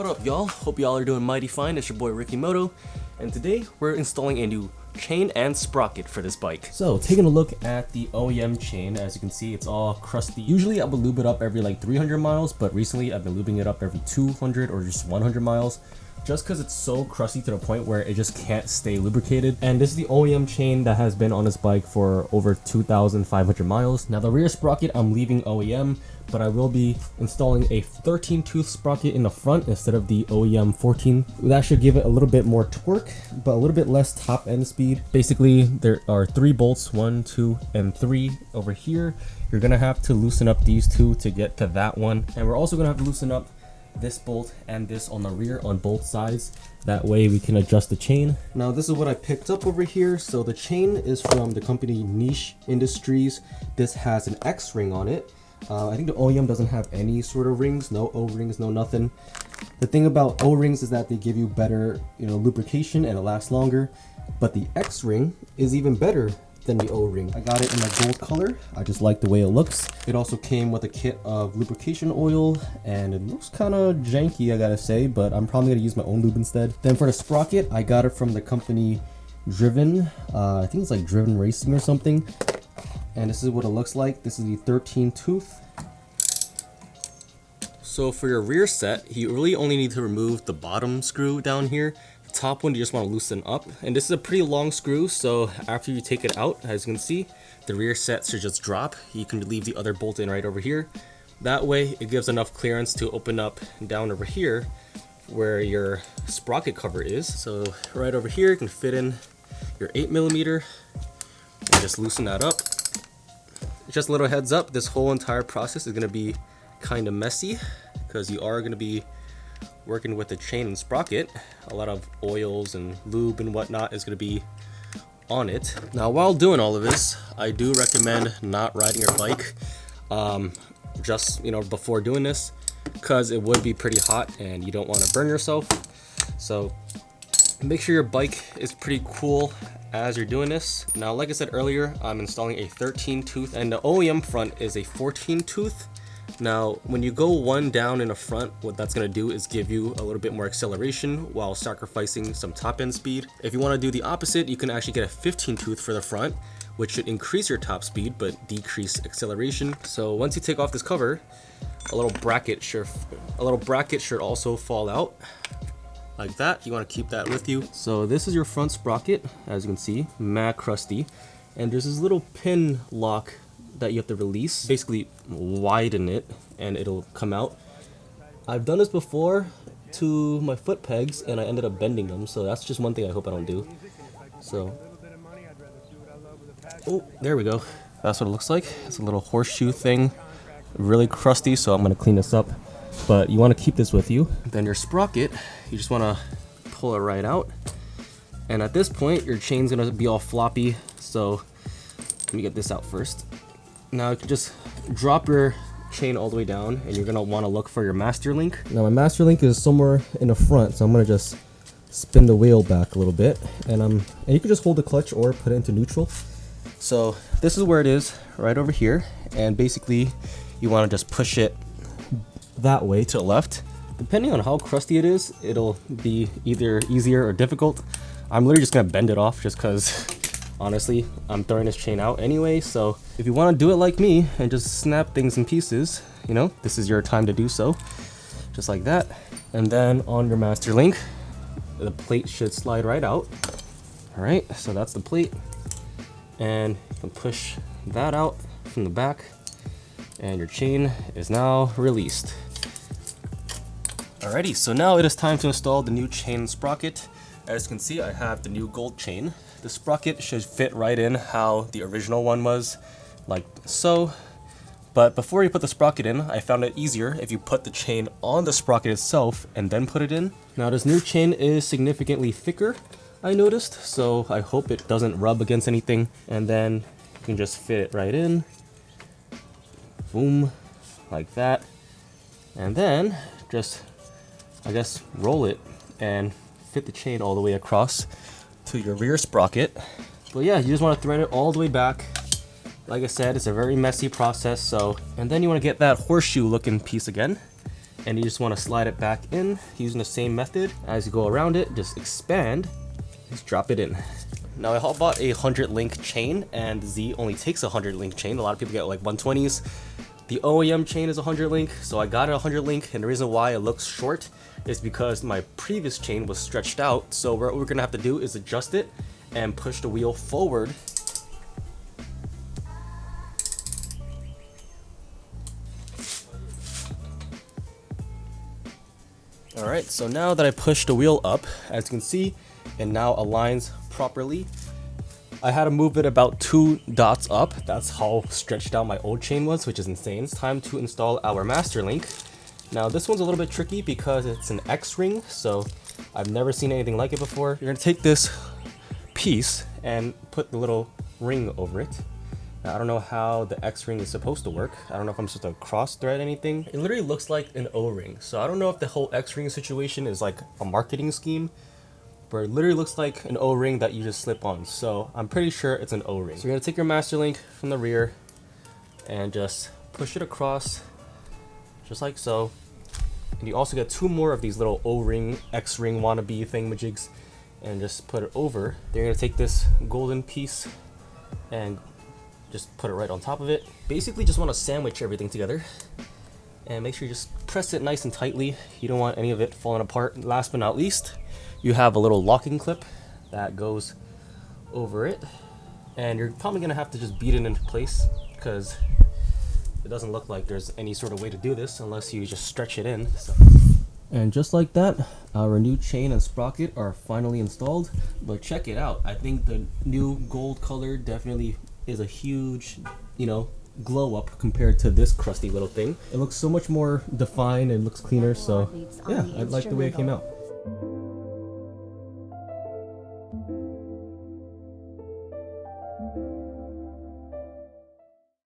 What up, y'all? Hope y'all are doing mighty fine. It's your boy RickyMoto, and today we're installing a new chain and sprocket for this bike. So taking a look at the OEM chain, as you can see, it's all crusty. Usually I would lube it up every like 300 miles, but recently I've been lubing it up every 200 or just 100 miles. Just because it's so crusty to the point where it just can't stay lubricated. And this is the OEM chain that has been on this bike for over 2,500 miles. Now the rear sprocket I'm leaving OEM, but I will be installing a 13 tooth sprocket in the front instead of the OEM 14. That should give it a little bit more torque, but a little bit less top end speed. Basically, there are 3 bolts, 1, 2, and 3 over here. You're gonna have to loosen up these 2 to get to that one. And we're also gonna have to loosen up this bolt and this on the rear on both sides. That way we can adjust the chain. Now this is what I picked up over here. So the chain is from the company Niche Industries. This has an X ring on it. I think the OEM doesn't have any sort of rings, no O-rings, no nothing. The thing about O-rings is that they give you better, lubrication and it lasts longer. But the X ring is even better than the O-ring. I got it in a gold color. I just like the way it looks. It also came with a kit of lubrication oil, and it looks kind of janky, I gotta say, but I'm probably gonna use my own lube instead. Then for the sprocket, I got it from the company Driven. I think it's like Driven Racing or something. And this is what it looks like. This is the 13 tooth. So for your rear set, you really only need to remove the bottom screw down here. The top one you just want to loosen up. And this is a pretty long screw, so after you take it out, as you can see, the rear set should just drop. You can leave the other bolt in right over here. That way it gives enough clearance to open up down over here where your sprocket cover is. So right over here you can fit in your 8mm and just loosen that up. Just a little heads up, this whole entire process is going to be kind of messy because you are going to be working with the chain and sprocket. A lot of oils and lube and whatnot is going to be on it. Now while doing all of this, I do recommend not riding your bike just before doing this, because it would be pretty hot and you don't want to burn yourself. So make sure your bike is pretty cool as you're doing this. Now, like I said earlier, I'm installing a 13 tooth and the OEM front is a 14 tooth. Now, when you go one down in the front, what that's gonna do is give you a little bit more acceleration while sacrificing some top end speed. If you wanna do the opposite, you can actually get a 15 tooth for the front, which should increase your top speed, but decrease acceleration. So once you take off this cover, a little bracket should also fall out. Like that. You want to keep that with you. So this is your front sprocket, as you can see, mad crusty, and there's this little pin lock that you have to release. Basically widen it and it'll come out. I've done this before to my foot pegs and I ended up bending them, so that's just one thing I hope I don't do. So, oh, there we go. That's what it looks like. It's a little horseshoe thing, really crusty, so I'm gonna clean this up. But you want to keep this with you. Then your sprocket, you just want to pull it right out. And at this point, your chain's going to be all floppy. So let me get this out first. Now you can just drop your chain all the way down and you're going to want to look for your master link. Now my master link is somewhere in the front, so I'm going to just spin the wheel back a little bit. And you can just hold the clutch or put it into neutral. So this is where it is, right over here. And basically you want to just push it that way to the left. Depending on how crusty it is, it'll be either easier or difficult. I'm literally just gonna bend it off just because honestly I'm throwing this chain out anyway. So if you want to do it like me and just snap things in pieces, this is your time to do so, just like that. And then on your master link, the plate should slide right out. All right, so that's the plate, and you can push that out from the back and your chain is now released. Alrighty, so now it is time to install the new chain sprocket. As you can see, I have the new gold chain. The sprocket should fit right in how the original one was, like so. But before you put the sprocket in, I found it easier if you put the chain on the sprocket itself and then put it in. Now this new chain is significantly thicker, I noticed, so I hope it doesn't rub against anything. And then you can just fit it right in. Boom, like that. And then just, I guess, roll it and fit the chain all the way across to your rear sprocket. But yeah, you just want to thread it all the way back. Like I said, it's a very messy process. So, and then you want to get that horseshoe looking piece again and you just want to slide it back in using the same method. As you go around it, just expand, just drop it in. Now I bought a 100 link chain, and Z only takes a 100 link chain. A lot of people get like 120s. The OEM chain is 100 link, so I got a 100 link, and the reason why it looks short is because my previous chain was stretched out. So what we're gonna have to do is adjust it and push the wheel forward. Alright, so now that I pushed the wheel up, as you can see, it now aligns properly. I had to move it about 2 dots up. That's how stretched out my old chain was, which is insane. It's time to install our master link. Now this one's a little bit tricky because it's an X-ring, so I've never seen anything like it before. You're gonna take this piece and put the little ring over it. Now, I don't know how the X-ring is supposed to work. I don't know if I'm supposed to cross thread anything. It literally looks like an O-ring. So I don't know if the whole X-ring situation is like a marketing scheme, but it literally looks like an O-ring that you just slip on. So I'm pretty sure it's an O-ring. So you're gonna take your master link from the rear and just push it across, just like so. And you also get 2 more of these little O-ring, X-ring wannabe thingamajigs, and just put it over. Then you're gonna take this golden piece and just put it right on top of it. Basically just want to sandwich everything together and make sure you just press it nice and tightly. You don't want any of it falling apart. Last but not least, you have a little locking clip that goes over it, and you're probably gonna have to just beat it into place because it doesn't look like there's any sort of way to do this unless you just stretch it in. So. And just like that, our new chain and sprocket are finally installed. But check it out. I think the new gold color definitely is a huge, glow up compared to this crusty little thing. It looks so much more defined and looks cleaner, so yeah, I like the way it came out.